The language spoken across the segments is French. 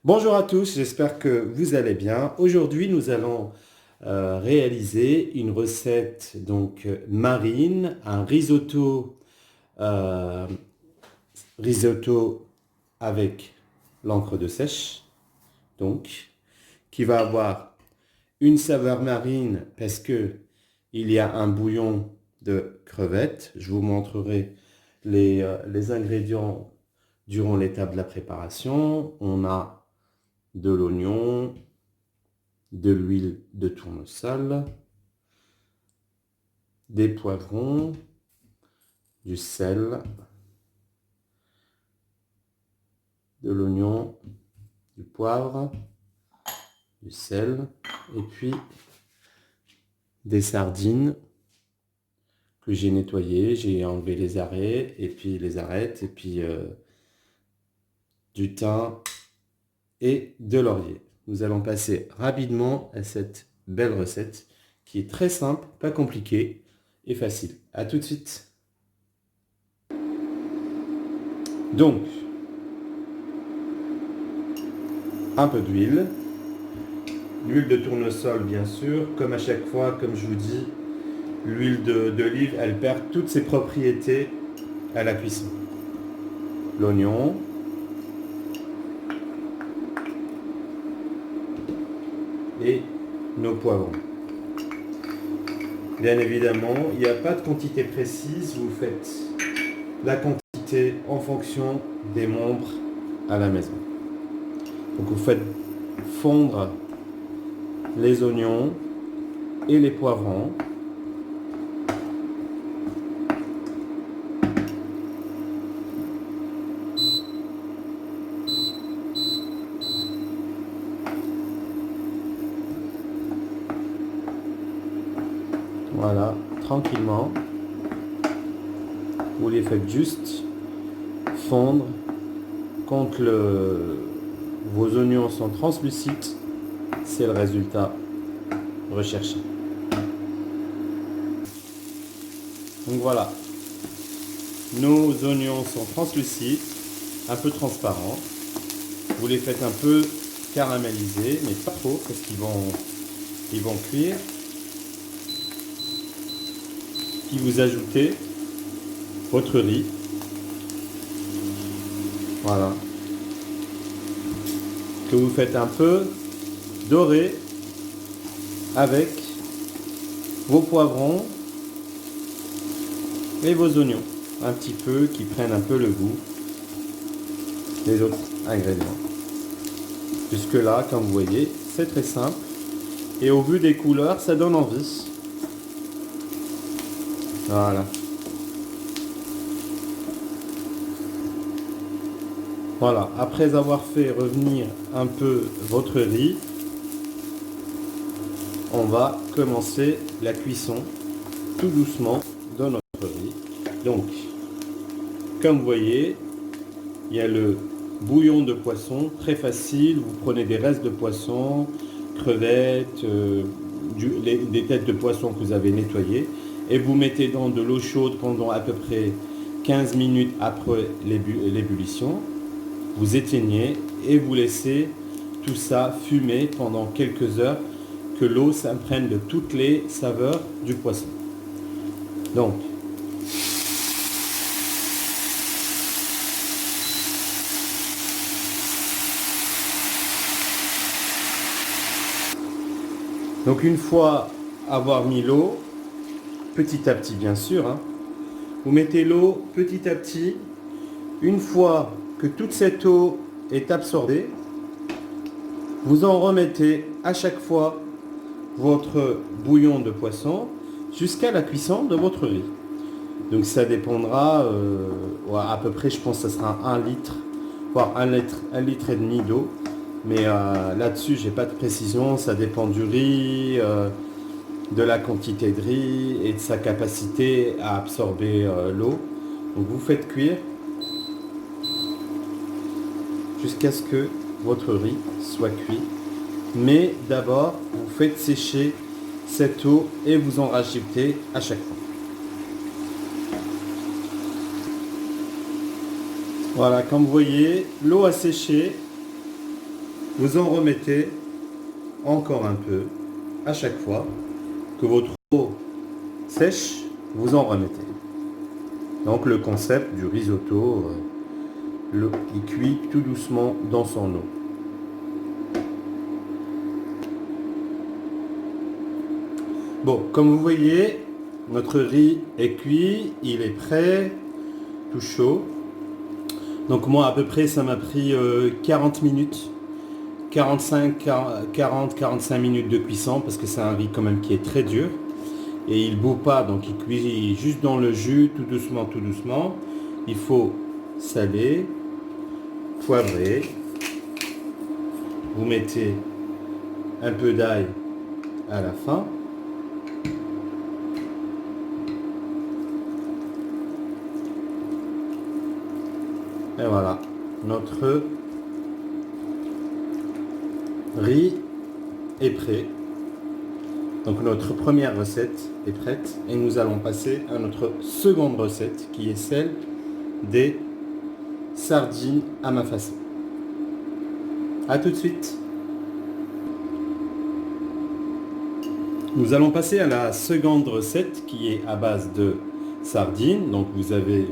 Bonjour à tous, j'espère que vous allez bien. Aujourd'hui, nous allons réaliser une recette marine, un euh, risotto avec l'encre de sèche, donc qui va avoir une saveur marine parce que il y a un bouillon de crevettes. Je vous montrerai les ingrédients durant l'étape de la préparation. On a de l'oignon, de l'huile de tournesol, des poivrons, du sel, de l'oignon, du poivre, du sel, et puis des sardines que j'ai nettoyées, j'ai enlevé les arêtes, et puis du thym et de laurier. Nous allons passer rapidement à cette belle recette qui est très simple, pas compliquée et facile. À tout de suite. Donc, un peu d'huile, l'huile de tournesol bien sûr, comme à chaque fois, comme je vous dis, l'huile d'olive, elle perd toutes ses propriétés à la cuisson. L'oignon, et nos poivrons. Bien évidemment, il n'y a pas de quantité précise, vous faites la quantité en fonction des membres à la maison. Donc vous faites fondre les oignons et les poivrons. Voilà, tranquillement. Vous les faites juste fondre. Quand vos oignons sont translucides, c'est le résultat recherché. Donc voilà, nos oignons sont translucides, un peu transparents. Vous les faites un peu caraméliser, mais pas trop parce qu'ils vont cuire. Puis vous ajoutez votre riz. Voilà. Que vous faites un peu dorer avec vos poivrons et vos oignons. Un petit peu, qui prennent un peu le goût des autres ingrédients. Jusque là, comme vous voyez, c'est très simple. Et au vu des couleurs, ça donne envie. Voilà. Voilà, après avoir fait revenir un peu votre riz, on va commencer la cuisson tout doucement de notre riz. Donc, comme vous voyez, il y a le bouillon de poisson, très facile. Vous prenez des restes de poisson, crevettes, des têtes de poisson que vous avez nettoyées, et vous mettez dans de l'eau chaude pendant à peu près 15 minutes après l'ébullition. Vous éteignez et vous laissez tout ça fumer pendant quelques heures, que l'eau s'imprègne de toutes les saveurs du poisson. Donc, une fois avoir mis l'eau, petit à petit bien sûr, vous mettez l'eau petit à petit. Une fois que toute cette eau est absorbée, vous en remettez à chaque fois votre bouillon de poisson jusqu'à la cuisson de votre riz. Donc ça dépendra, à peu près, je pense que ça sera 1 litre, voire 1 litre et demi d'eau. Mais là-dessus, j'ai pas de précision, ça dépend du riz, de la quantité de riz et de sa capacité à absorber l'eau. Donc vous faites cuire jusqu'à ce que votre riz soit cuit. Mais d'abord, vous faites sécher cette eau et vous en rajoutez à chaque fois. Voilà, comme vous voyez, l'eau a séché. vous en remettez encore un peu à chaque fois que votre eau sèche, vous en remettez. Donc le concept du risotto, il cuit tout doucement dans son eau. Bon, comme vous voyez, notre riz est cuit, il est prêt, tout chaud. Donc moi à peu près ça m'a pris 40 minutes, 40-45 minutes de cuisson parce que c'est un riz quand même qui est très dur. Et il ne bout pas, donc il cuit juste dans le jus, tout doucement, tout doucement. Il faut saler, poivrer. Vous mettez un peu d'ail à la fin. Et voilà, notre riz est prêt. Donc notre première recette est prête et nous allons passer à notre seconde recette qui est celle des sardines à ma façon. A tout de suite. Nous allons passer à la seconde recette qui est à base de sardines. Donc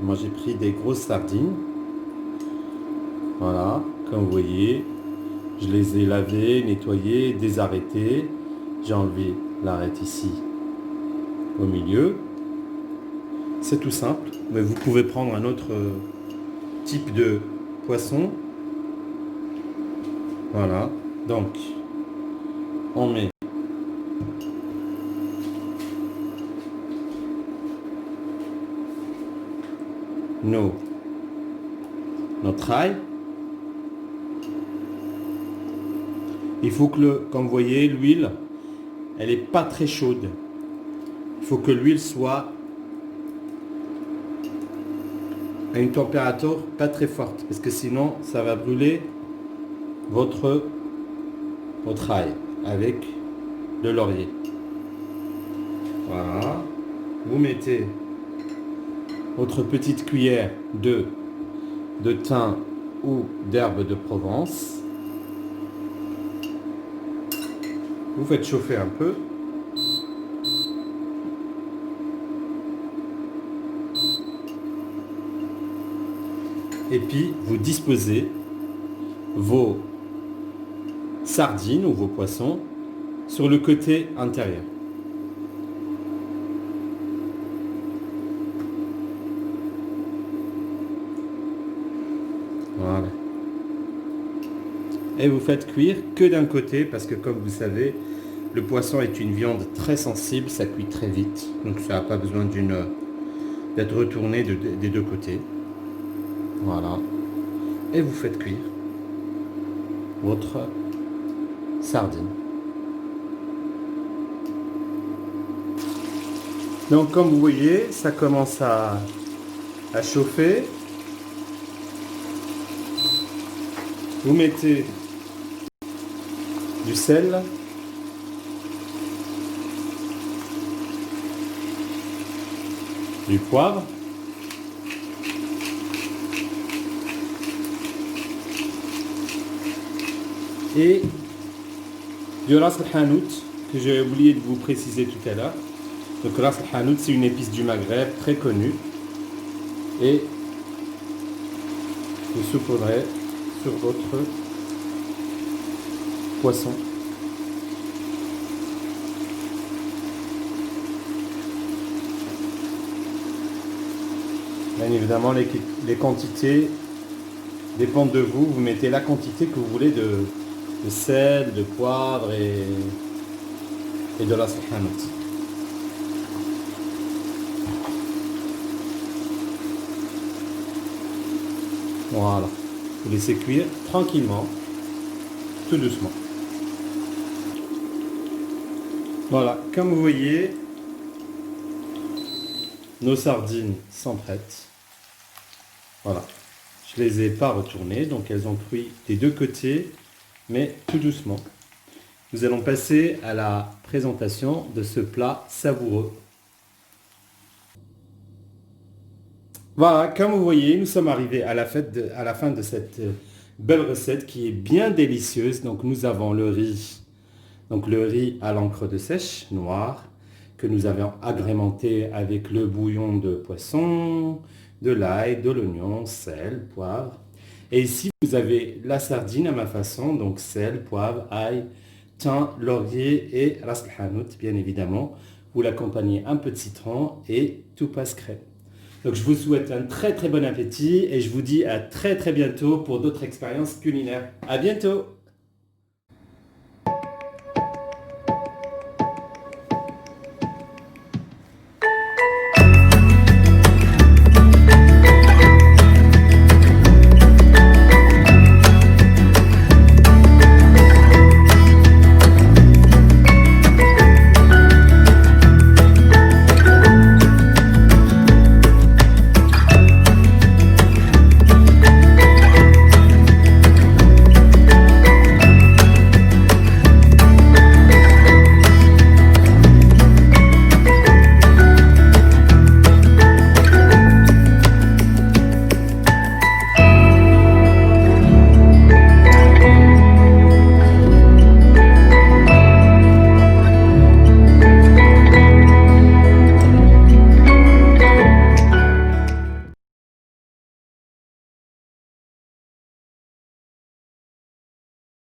moi j'ai pris des grosses sardines. Voilà, comme vous voyez, je les ai lavées, nettoyées, désarrêtées. J'ai enlevé l'arête ici au milieu. C'est tout simple, mais vous pouvez prendre un autre type de poisson. Voilà, donc on met notre ail. Il faut que, comme vous voyez, l'huile, elle n'est pas très chaude. Il faut que l'huile soit à une température pas très forte, parce que sinon, ça va brûler votre ail avec le laurier. Voilà. Vous mettez votre petite cuillère de thym ou d'herbe de Provence. Vous faites chauffer un peu. Et puis, vous disposez vos sardines ou vos poissons sur le côté intérieur. Voilà. Et vous faites cuire que d'un côté parce que comme vous savez, le poisson est une viande très sensible, ça cuit très vite. Donc ça n'a pas besoin d'être retourné des deux côtés. Voilà. Et vous faites cuire votre sardine. Donc comme vous voyez, ça commence à chauffer. Vous mettez du sel, du poivre, et du ras al-hanout que j'ai oublié de vous préciser tout à l'heure. Donc ras al-hanout, c'est une épice du Maghreb très connue et vous saupoudrez sur votre poisson. Bien évidemment, les quantités dépendent de vous. Vous mettez la quantité que vous voulez de sel, de poivre et de ras al-hanout. Voilà. Vous laissez cuire tranquillement, tout doucement. Voilà, comme vous voyez, nos sardines sont prêtes. Voilà. Je ne les ai pas retournées, donc elles ont cuit des deux côtés, mais tout doucement. Nous allons passer à la présentation de ce plat savoureux. Voilà, comme vous voyez, nous sommes arrivés à la fin de cette Belle recette qui est bien délicieuse. Donc nous avons le riz. Donc le riz à l'encre de sèche, noir, que nous avons agrémenté avec le bouillon de poisson, de l'ail, de l'oignon, sel, poivre. Et ici, vous avez la sardine à ma façon, donc sel, poivre, ail, thym, laurier et ras el hanout, bien évidemment. Vous l'accompagnez un peu de citron et tout passe crème. Donc je vous souhaite un très très bon appétit et je vous dis à très très bientôt pour d'autres expériences culinaires. À bientôt!